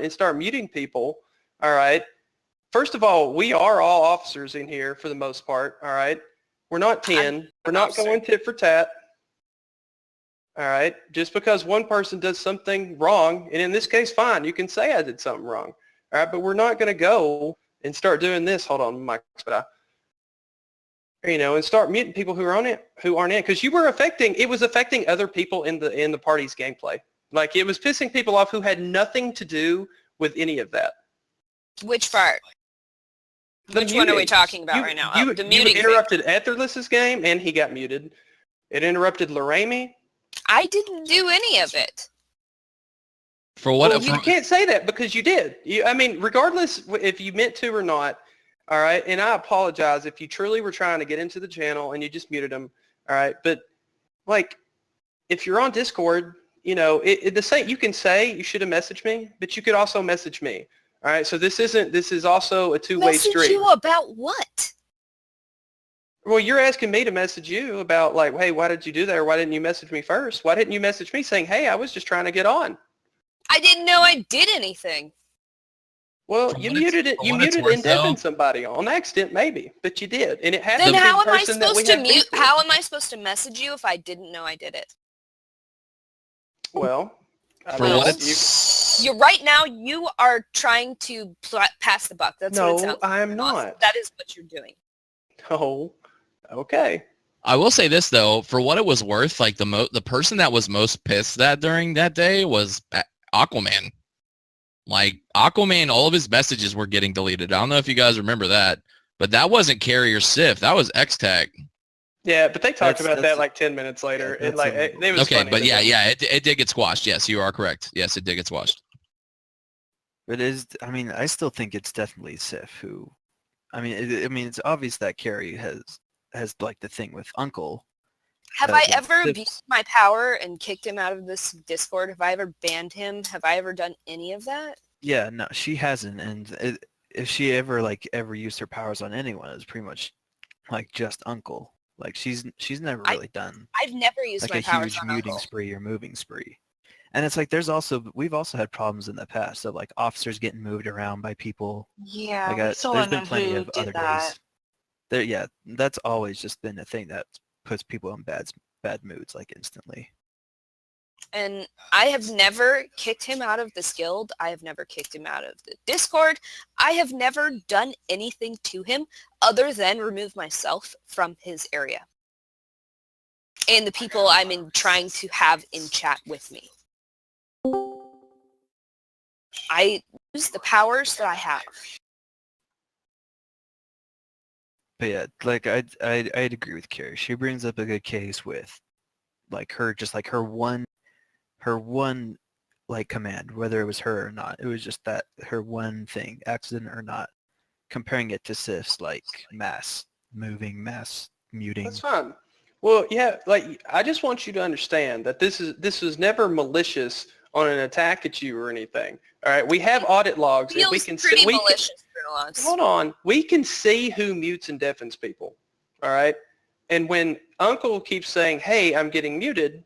and start muting people, all right, first of all, we are all officers in here for the most part, all right? We're not 10. We're not going tit for tat. All right? Just because one person does something wrong, and in this case, fine, you can say I did something wrong. All right? But we're not going to go and start doing this. Hold on, Mike. And start muting people who are on it, who aren't in, because it was affecting other people in the party's gameplay. Like, it was pissing people off who had nothing to do with any of that. Which part? Which one are we talking about right now? You interrupted Etherless's game, and he got muted. It interrupted Lorami. I didn't do any of it. For what? Well, you can't say that because you did. Regardless if you meant to or not, all right? And I apologize if you truly were trying to get into the channel and you just muted him, all right? But, like, if you're on Discord, you can say you should have messaged me, but you could also message me. All right, so this is also a two-way street. Message you about what? Well, you're asking me to message you about, like, hey, why did you do that, or why didn't you message me first? Why didn't you message me saying, hey, I was just trying to get on? I didn't know I did anything. Well, you muted and deafened somebody on accident, maybe, but you did, and it has to be how the am I person that we supposed to have beef mute? with. How am I supposed to message you if I didn't know I did it? Well, Right now, you are trying to pass the buck. That's what it sounds like. No, I'm not. That is what you're doing. Oh, okay. I will say this though, for what it was worth, like the person that was most pissed during that day was Aquaman. Like Aquaman, all of his messages were getting deleted. I don't know if you guys remember that, but that wasn't Carrie or Sif. That was X-Tech. Yeah, but they talked about that like 10 minutes later. Yeah, it was okay, funny but it did get squashed. Yes, you are correct. Yes, it did get squashed. It is. I mean, I still think it's definitely Sif who. I mean, it's obvious that Carrie has like the thing with Uncle. Have I ever abused my power and kicked him out of this Discord? Have I ever banned him? Have I ever done any of that? Yeah, no, she hasn't. And if she ever used her powers on anyone, it's pretty much like just Uncle. Like she's never really done. I've never used like my a powers huge on muting Uncle. spree or moving spree. And it's like we've also had problems in the past of like officers getting moved around by people. Yeah, like, we there's saw been plenty who of did other that. days. Yeah, that's always just been a thing that puts people in bad moods like instantly. And I have never kicked him out of this guild. I have never kicked him out of the Discord. I have never done anything to him other than remove myself from his area. And the people I'm trying to have in chat with me. I use the powers that I have. But yeah, like I'd agree with Carrie. She brings up a good case with like her one like command, whether it was her or not. It was just that her one thing, accident or not, comparing it to Sif's like mass moving, mass muting. That's fine. Well, yeah, like I just want you to understand that this was never malicious on an attack at you or anything. All right, we have audit logs and we can see. Hold on, we can see who mutes and deafens people. All right, and when Uncle keeps saying, "Hey, I'm getting muted,"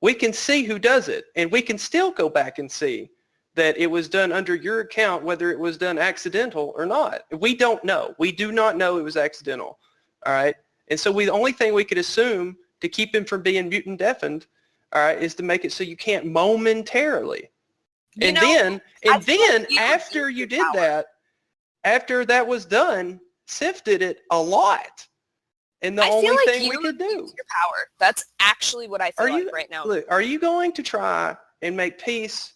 we can see who does it, and we can still go back and see that it was done under your account, whether it was done accidental or not. We don't know. We do not know it was accidental. All right. And so the only thing we could assume to keep him from being mute and deafened, all right, is to make it so you can't momentarily. And then after you did that, after that was done, Sif did it a lot. And the only thing we could do. Your power. That's actually what I feel like right now. Look, are you going to try and make peace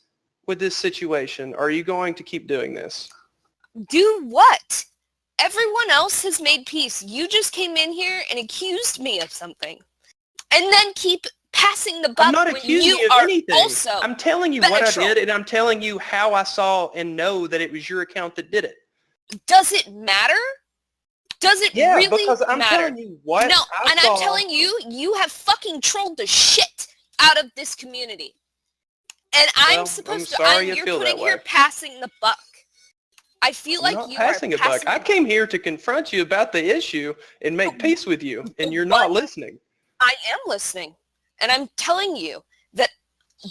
with this situation? Or are you going to keep doing this? Do what? Everyone else has made peace. You just came in here and accused me of something. And then keep passing the buck. I'm not accusing you of anything. I'm telling you what I did, and I'm telling you how I saw and know that it was your account that did it. Does it matter? Does it really because I'm matter? telling you what No, I and saw. I'm telling you, you have fucking trolled the shit out of this community. And I'm supposed to, you're putting here passing the buck. I feel like you are passing a buck. I came here to confront you about the issue and make peace with you, and you're not listening. I am listening. And I'm telling you that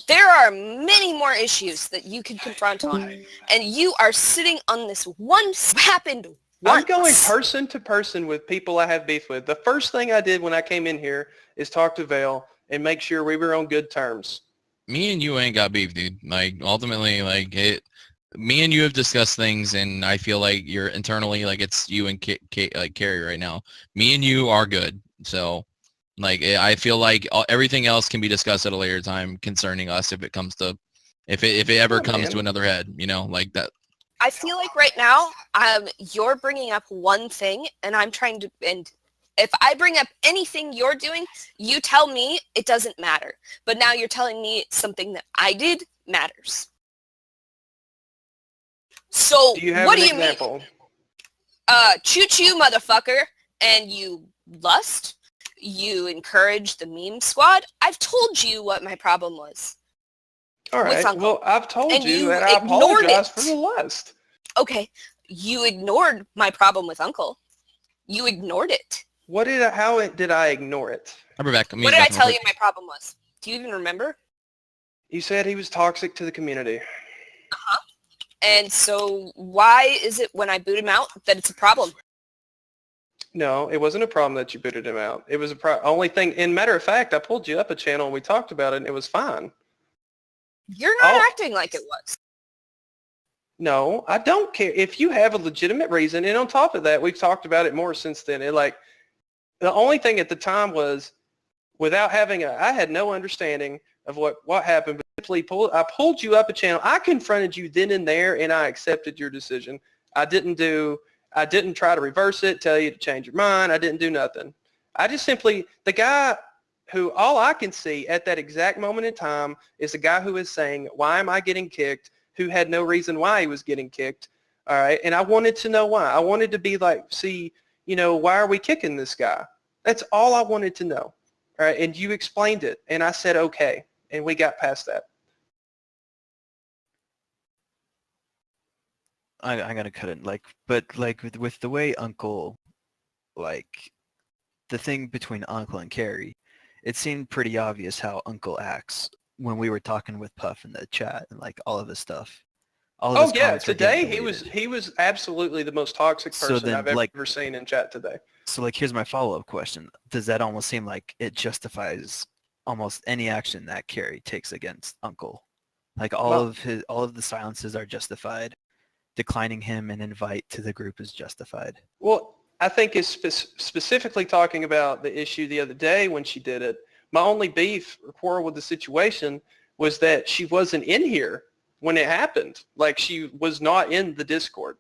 there are many more issues that you could confront on, and you are sitting on this one happened once. I'm going person to person with people I have beef with. The first thing I did when I came in here is talk to Vale and make sure we were on good terms. Me and you ain't got beef, dude. Like, ultimately, like, me and you have discussed things, and I feel like you're internally, like, it's you and like Carrie right now. Me and you are good. So, like, I feel like everything else can be discussed at a later time concerning us if it comes to, if it ever comes to another head, you know, like that. I feel like right now, you're bringing up one thing, and I'm trying to, and if I bring up anything you're doing, you tell me it doesn't matter. But now you're telling me something that I did matters. So Do you have what an do you example? mean? Choo-choo, motherfucker, and you lust? You encourage the meme squad? I've told you what my problem was. All right. Well, I've told And you you that I ignored apologize it. for the lust. Okay, you ignored my problem with Uncle. You ignored it. How did I ignore it? I'll be back. What did I tell you my problem was? Do you even remember? You said he was toxic to the community. Uh-huh. And so why is it when I boot him out that it's a problem? No, it wasn't a problem that you booted him out. It was only thing. In matter of fact, I pulled you up a channel and we talked about it, and it was fine. You're not acting like it was. No, I don't care. If you have a legitimate reason, and on top of that, we've talked about it more since then. The only thing at the time was, without having I had no understanding of what happened. But simply I pulled you up a channel. I confronted you then and there, and I accepted your decision. I didn't try to reverse it, tell you to change your mind. I didn't do nothing. I just simply, the guy who all I can see at that exact moment in time is the guy who is saying, why am I getting kicked, who had no reason why he was getting kicked. All right. And I wanted to know why. I wanted to be like, see, why are we kicking this guy? That's all I wanted to know. All right. And you explained it. And I said, okay. And we got past that. I'm gonna cut it. But with the way Uncle, the thing between Uncle and Carrie, it seemed pretty obvious how Uncle acts when we were talking with Puff in the chat and all of his stuff. Today he was absolutely the most toxic person I've ever seen in chat today. So here's my follow-up question. Does that almost seem like it justifies almost any action that Carrie takes against Uncle? All of the silences are justified. Declining him an invite to the group is justified. Well, I think it's specifically talking about the issue the other day when she did it. My only beef or quarrel with the situation was that she wasn't in here when it happened. She was not in the Discord.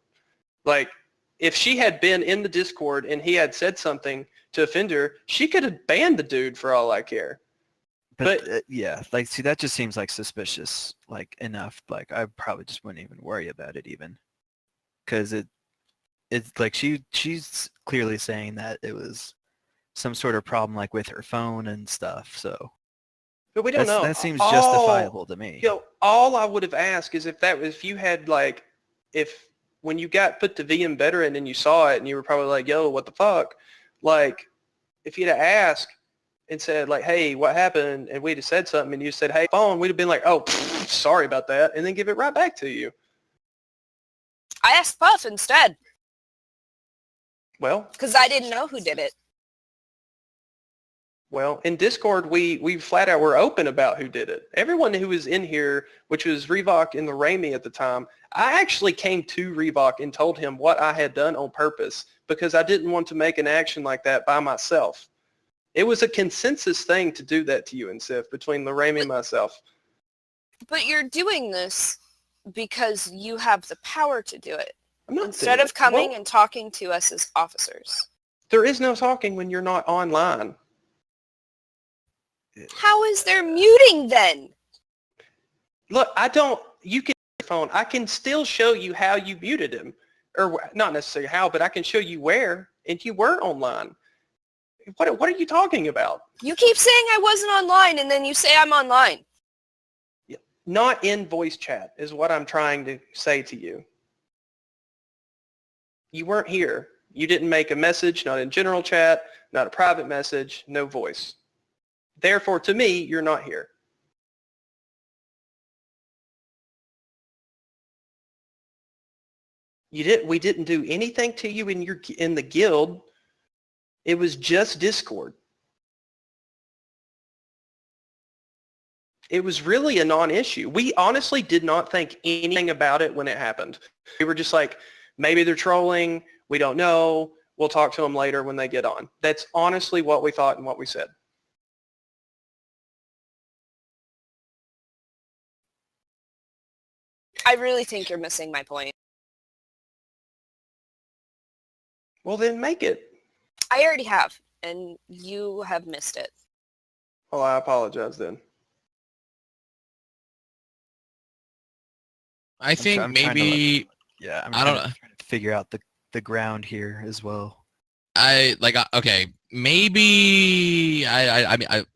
If she had been in the Discord and he had said something to offend her, she could have banned the dude for all I care. But yeah, see, that just seems suspicious, enough. I probably just wouldn't even worry about it even. Because it's she's clearly saying that it was some sort of problem with her phone and stuff, so. But we don't know. That seems justifiable to me. All I would have asked is if you had if when you got put to VM veteran and you saw it and you were probably like, yo, what the fuck? If you'd have asked and said hey, what happened? And we'd have said something and you said, hey, phone, we'd have been like, oh, sorry about that. And then give it right back to you. I asked Puff instead. Well, because I didn't know who did it. Well, in Discord, we flat out were open about who did it. Everyone who was in here, which was Revoc and the Raimi at the time, I actually came to Revoc and told him what I had done on purpose because I didn't want to make an action like that by myself. It was a consensus thing to do that to you and Sif between the Raimi and myself. But you're doing this because you have the power to do it. I'm not instead of coming and talking to us as officers. There is no talking when you're not online. How is there muting then? Look, you can your phone. I can still show you how you muted him. Or not necessarily how, but I can show you where, and you were online. What are you talking about? You keep saying I wasn't online, and then you say I'm online. Not in voice chat is what I'm trying to say to you. You weren't here. You didn't make a message, not in general chat, not a private message, no voice. Therefore, to me, you're not here. We didn't do anything to you in the guild. It was just Discord. It was really a non-issue. We honestly did not think anything about it when it happened. We were just like, maybe they're trolling. We don't know. We'll talk to them later when they get on. That's honestly what we thought and what we said. I really think you're missing my point. Well, then make it. I already have, and you have missed it. Well, I apologize then. I think I'm trying to, maybe yeah, I don't know. trying to figure out the ground here as well. Okay, maybe I mean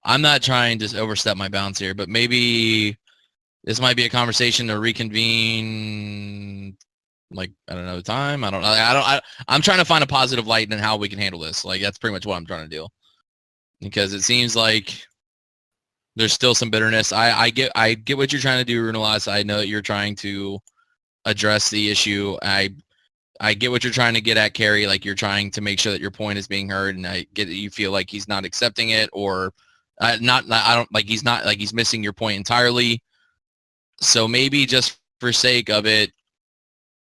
I'm not trying to overstep my bounds here, but maybe this might be a conversation to reconvene, like at another time. I don't know. I'm trying to find a positive light in how we can handle this. Like that's pretty much what I'm trying to do, because it seems like there's still some bitterness. I get what you're trying to do, Runalas. I know that you're trying to address the issue. I get what you're trying to get at, Carrie. Like you're trying to make sure that your point is being heard, and I get that you feel like he's not accepting it, or I don't like he's missing your point entirely. So maybe just for sake of it,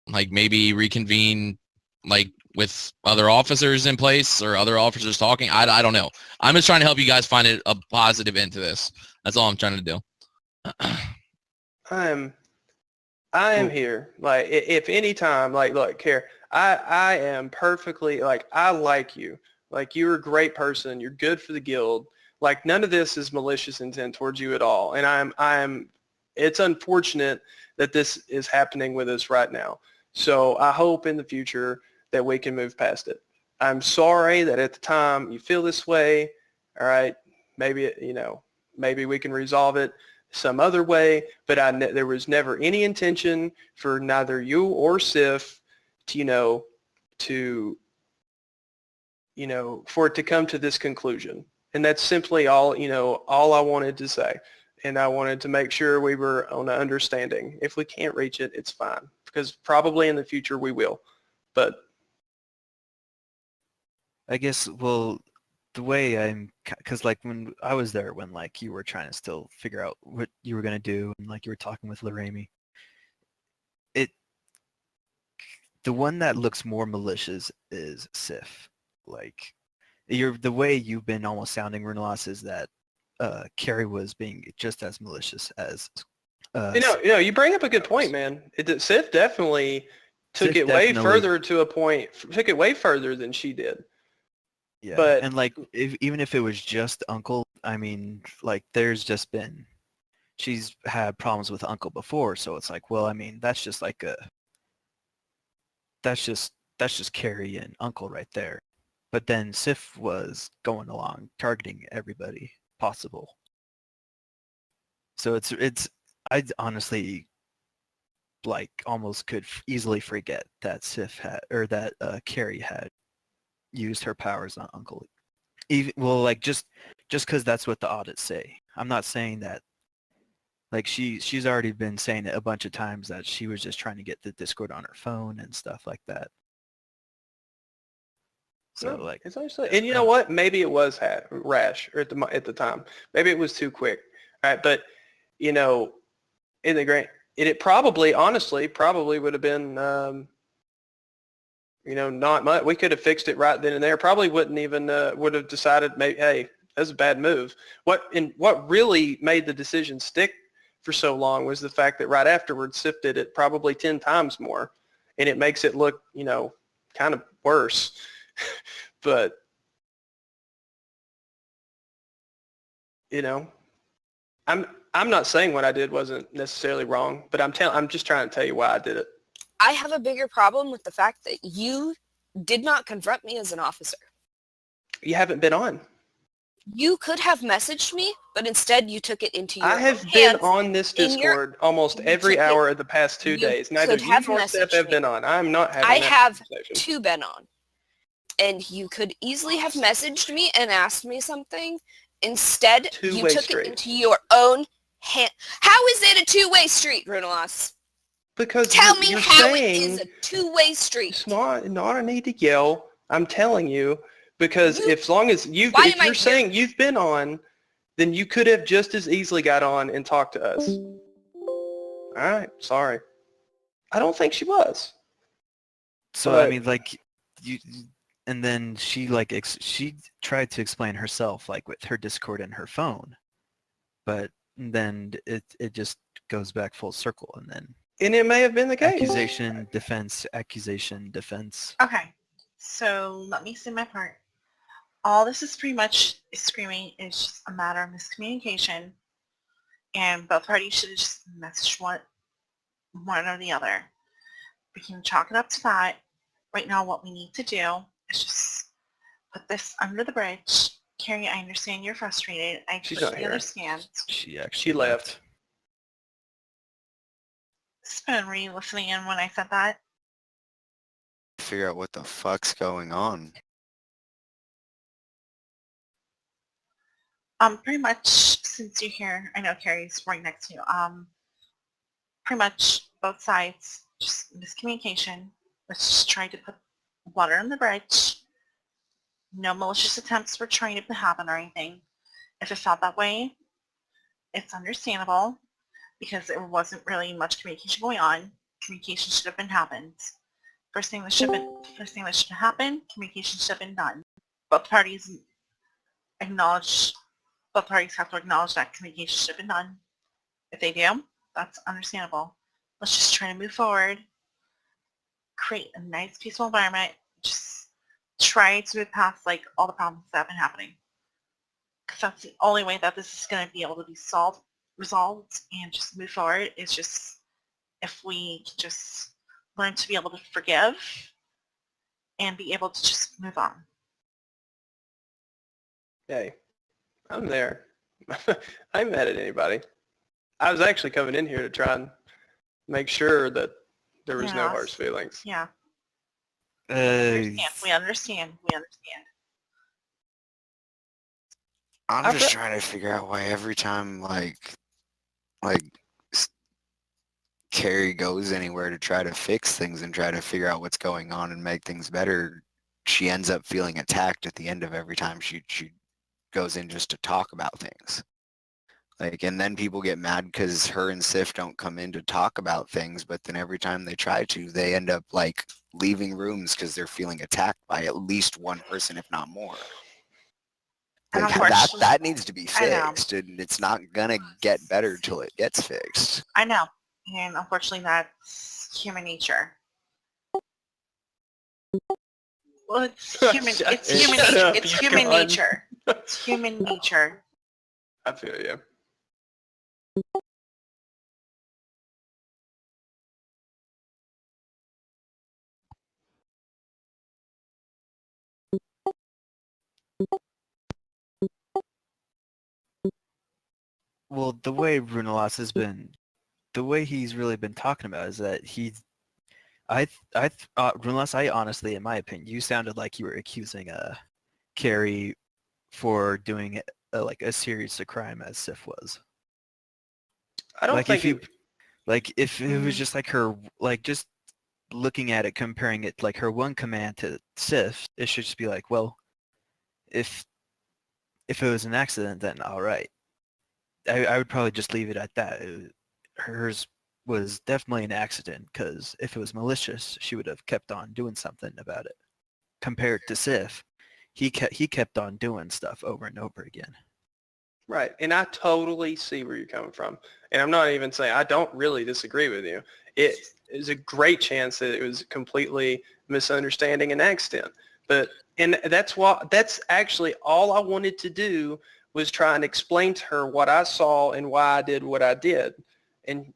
like maybe reconvene, like with other officers in place or other officers talking. I don't know. I'm just trying to help you guys find a positive end to this. That's all I'm trying to do. I am here. Like, if any time, like, look, Care, I am perfectly, like, I like you. Like, you're a great person. You're good for the guild. Like, none of this is malicious intent towards you at all. And it's unfortunate that this is happening with us right now. So I hope in the future that we can move past it. I'm sorry that at the time you feel this way. All right. Maybe, maybe we can resolve it some other way, but there was never any intention for neither you or Sif to, for it to come to this conclusion. And that's simply all, all I wanted to say. And I wanted to make sure we were on an understanding. If we can't reach it, it's fine, because probably in the future we will. But I guess, well, the way because like when I was there, when like you were trying to still figure out what you were going to do, and like you were talking with Lorami, the one that looks more malicious is Sif. Like the way you've been almost sounding, Runalas, is that Carrie was being just as malicious as you bring up a good point, man. Sif definitely took it way further took it way further than she did. Yeah, but and like even if it was just Uncle, I mean, like she's had problems with Uncle before, so it's like, well, I mean, that's just Carrie and Uncle right there. But then Sif was going along targeting everybody possible. So I honestly like almost could easily forget that Sif had, or that Carrie had used her powers on Uncle. Like just because that's what the audits say. I'm not saying that. Like she's already been saying it a bunch of times that she was just trying to get the Discord on her phone and stuff like that. So no, like, it's actually, and you know what? Maybe it was rash at the time. Maybe it was too quick. All right, but in the grand, it probably would have been not much. We could have fixed it right then and there. Probably wouldn't even would have decided, maybe, hey, that's a bad move. What really made the decision stick for so long was the fact that right afterwards Sif did it probably 10 times more, and it makes it look, kind of worse. But I'm not saying what I did wasn't necessarily wrong, but I'm just trying to tell you why I did it. I have a bigger problem with the fact that you did not confront me as an officer. You haven't been on. You could have messaged me, but instead you took it into your own hands. I have been on this Discord almost every hour of the past 2 days. Neither you nor Sif have been on. I'm not having that have conversation. 2 been on. And you could easily have messaged me and asked me something. Instead, you took it into your own hand. How is it a two-way street, Runalas? Because Tell me you're how it saying is a two-way street. it's not a need to yell. I'm telling you, because as long as if Why am I you're saying you've been on, then you could have just as easily got on and talked to us. All right, sorry. I don't think she was. So But- I mean, like, you, and then she like she tried to explain herself like with her Discord and her phone, but then it just goes back full circle, and then And it may have been the case. accusation, defense, accusation, defense. Okay, so let me say my part. All this is pretty much screaming is just a matter of miscommunication, and both parties should have just messaged one or the other. We can chalk it up to that. Right now, what we need to do is just put this under the bridge. Carrie, I understand you're frustrated. I She's not completely here. understand. She left. Spoon, were you listening in when I said that? Figure out what the fuck's going on. Pretty much since you're here, I know Carrie's right next to you. Pretty much both sides, just miscommunication. Let's just try to put water on the bridge. No malicious attempts were trying to happen or anything. If it felt that way, it's understandable because there wasn't really much communication going on. Communication should have been happened. First thing that should have happened, communication should have been done. Both parties have to acknowledge that communication should have been done. If they do, that's understandable. Let's just try to move forward, create a nice, peaceful environment, just try to move past like all the problems that have been happening. Because that's the only way that this is going to be able to be resolved, and just move forward is just if we can just learn to be able to forgive and be able to just move on. Hey, I'm there. I ain't mad at anybody. I was actually coming in here to try and make sure that there was no Yes. harsh feelings. Yeah, Uh, we understand. I'm I've just re- trying to figure out why every time s- Carrie goes anywhere to try to fix things and try to figure out what's going on and make things better, she ends up feeling attacked at the end of every time she goes in just to talk about things. Like, and then people get mad because her and Sif don't come in to talk about things, but then every time they try to, they end up like leaving rooms because they're feeling attacked by at least one person, if not more. And Like, unfortunately- that needs to be I know. fixed, and it's not gonna get better till it gets fixed. I know, and unfortunately that's human nature. Well, it's human. It's Shut human up, nature. It's you human cunt. nature. It's human nature. I feel you. well, the way Brunalas has been, the way he's really been talking about is that Brunalas, I honestly, in my opinion, you sounded like you were accusing Carrie for doing like as serious a crime as Sif was. I don't Like think if you, it, like if it was just like her, like just looking at it, comparing it, like her one command to Sif, it should just be like, well, if it was an accident, then all right. I would probably just leave it at that. Hers was definitely an accident because if it was malicious, she would have kept on doing something about it. Compared to Sif, he kept on doing stuff over and over again. right. And I totally see where you're coming from. And I'm not even saying, I don't really disagree with you. It is a great chance that it was completely misunderstanding and accident. And that's actually all I wanted to do was try and explain to her what I saw and why I did what I did. And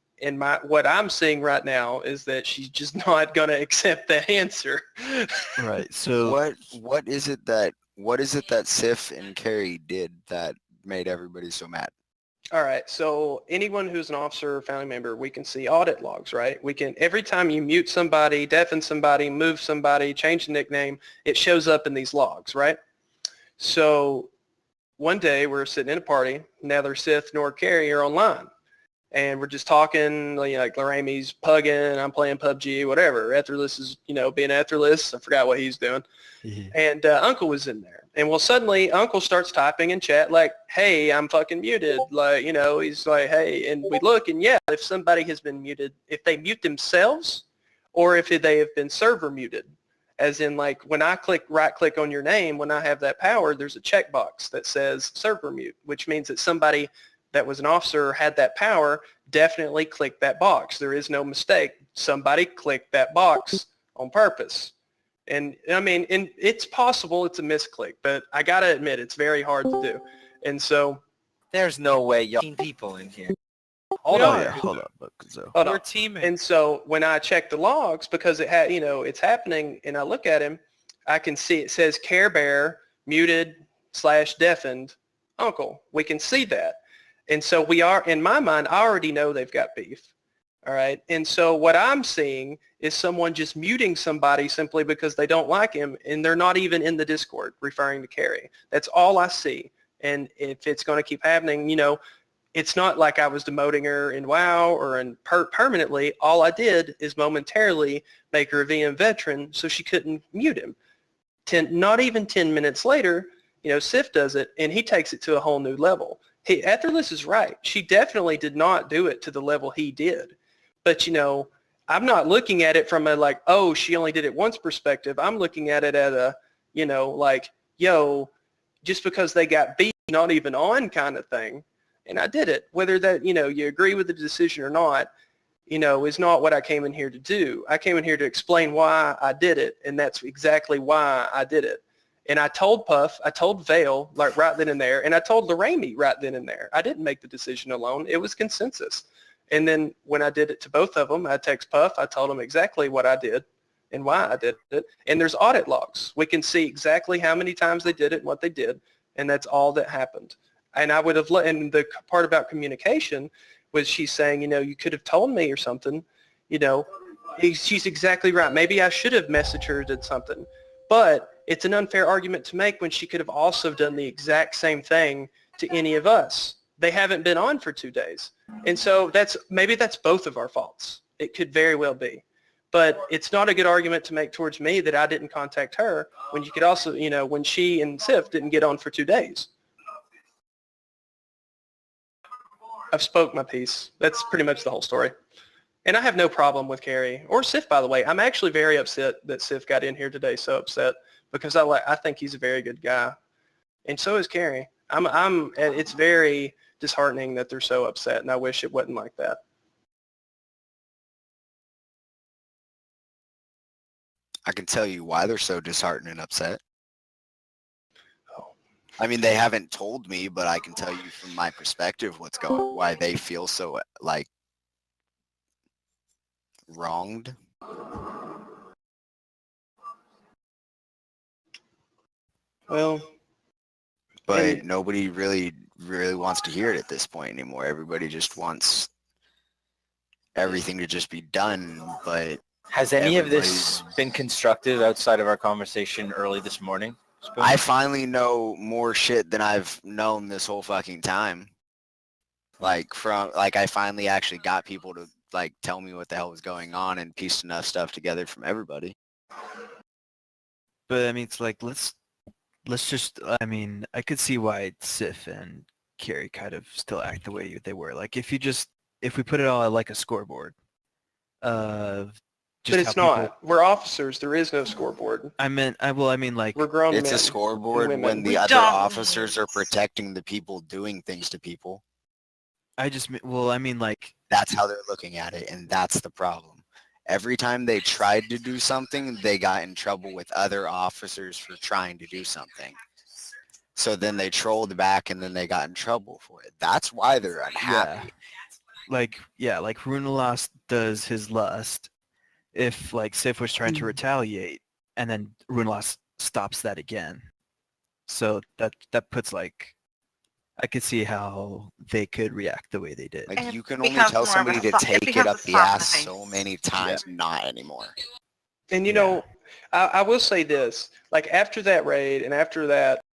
what I'm seeing right now is that she's just not going to accept that answer. Right. So What is it that Sif and Carrie did that made everybody so mad? All right. So anyone who's an officer or family member, we can see audit logs, right? We can, every time you mute somebody, deafen somebody, move somebody, change the nickname, it shows up in these logs, right? So one day we're sitting in a party, neither Sif nor Carrie are online. and we're just talking, like Laramie's pugging, I'm playing PUBG, whatever. Etherless is, being Etherless. I forgot what he's doing. Yeah. And Uncle was in there. And well, suddenly Uncle starts typing in chat like, hey, I'm fucking muted. Like, he's like, hey, and we look, and yeah, if somebody has been muted, if they mute themselves or if they have been server muted, as in like when I right click on your name, when I have that power, there's a checkbox that says server mute, which means that somebody that was an officer or had that power definitely clicked that box. There is no mistake. Somebody clicked that box on purpose. And I mean, and it's possible it's a misclick, but I got to admit, it's very hard to do. And so There's no way y'all people in here. hold on. Hold up. So. Hold We're on. teammates. And so when I check the logs, because it had, it's happening, and I look at him, I can see it says Care Bear muted/deafened Uncle. We can see that. And so we are, in my mind, I already know they've got beef. All right. And so what I'm seeing is someone just muting somebody simply because they don't like him, and they're not even in the Discord referring to Carrie. That's all I see. And if it's going to keep happening, it's not like I was demoting her in WoW or in permanently. All I did is momentarily make her a VM veteran so she couldn't mute him. Not even 10 minutes later, Sif does it, and he takes it to a whole new level. Etherless is right. She definitely did not do it to the level he did. But, I'm not looking at it from a like, oh, she only did it once perspective. I'm looking at it at a, like, yo, just because they got beat, not even on kind of thing. And I did it. Whether that, you agree with the decision or not, is not what I came in here to do. I came in here to explain why I did it, and that's exactly why I did it. And I told Puff, I told Vale, like right then and there, and I told Laramie right then and there. I didn't make the decision alone. It was consensus. And then when I did it to both of them, I text Puff, I told him exactly what I did and why I did it. And there's audit logs. We can see exactly how many times they did it and what they did, and that's all that happened. And I would have, and the part about communication was she's saying, you could have told me or something, she's exactly right. Maybe I should have messaged her or did something. But it's an unfair argument to make when she could have also done the exact same thing to any of us. They haven't been on for 2 days. And so maybe that's both of our faults. It could very well be. But it's not a good argument to make towards me that I didn't contact her when you could also, when she and Sif didn't get on for 2 days. I've spoke my piece. That's pretty much the whole story. And I have no problem with Carrie or Sif, by the way. I'm actually very upset that Sif got in here today, so upset, because I think he's a very good guy. And so is Carrie. It's very disheartening that they're so upset, and I wish it wasn't like that. I can tell you why they're so disheartened and upset. Oh. I mean, they haven't told me, but I can tell you from my perspective why they feel so, like, wronged. Well, But nobody really wants to hear it at this point anymore. Everybody just wants everything to just be done, but Has any of this been constructive outside of our conversation early this morning? Spoon? I finally know more shit than I've known this whole fucking time. I finally actually got people to like tell me what the hell was going on and pieced enough stuff together from everybody. But I mean, it's like, let's just, I mean, I could see why Sif and Carrie kind of still act the way they were. Like, if we put it all at like a scoreboard, but it's not. We're officers. There is no scoreboard. I mean, like, we're grown men. It's a scoreboard and when women. the other officers are protecting the people doing things to people. I mean, like, That's how they're looking at it, and that's the problem. Every time they tried to do something, they got in trouble with other officers for trying to do something. So then they trolled back, and then they got in trouble for it. That's why they're unhappy. like Runelost does his lust. If like Sif was trying to retaliate, and then Runelost stops that again, so that puts like, I could see how they could react the way they did. Like, And you can it only tell becomes more of a somebody to soft- it take it becomes up a the soft ass face. so many times, not anymore. And I will say this, like after that raid and after that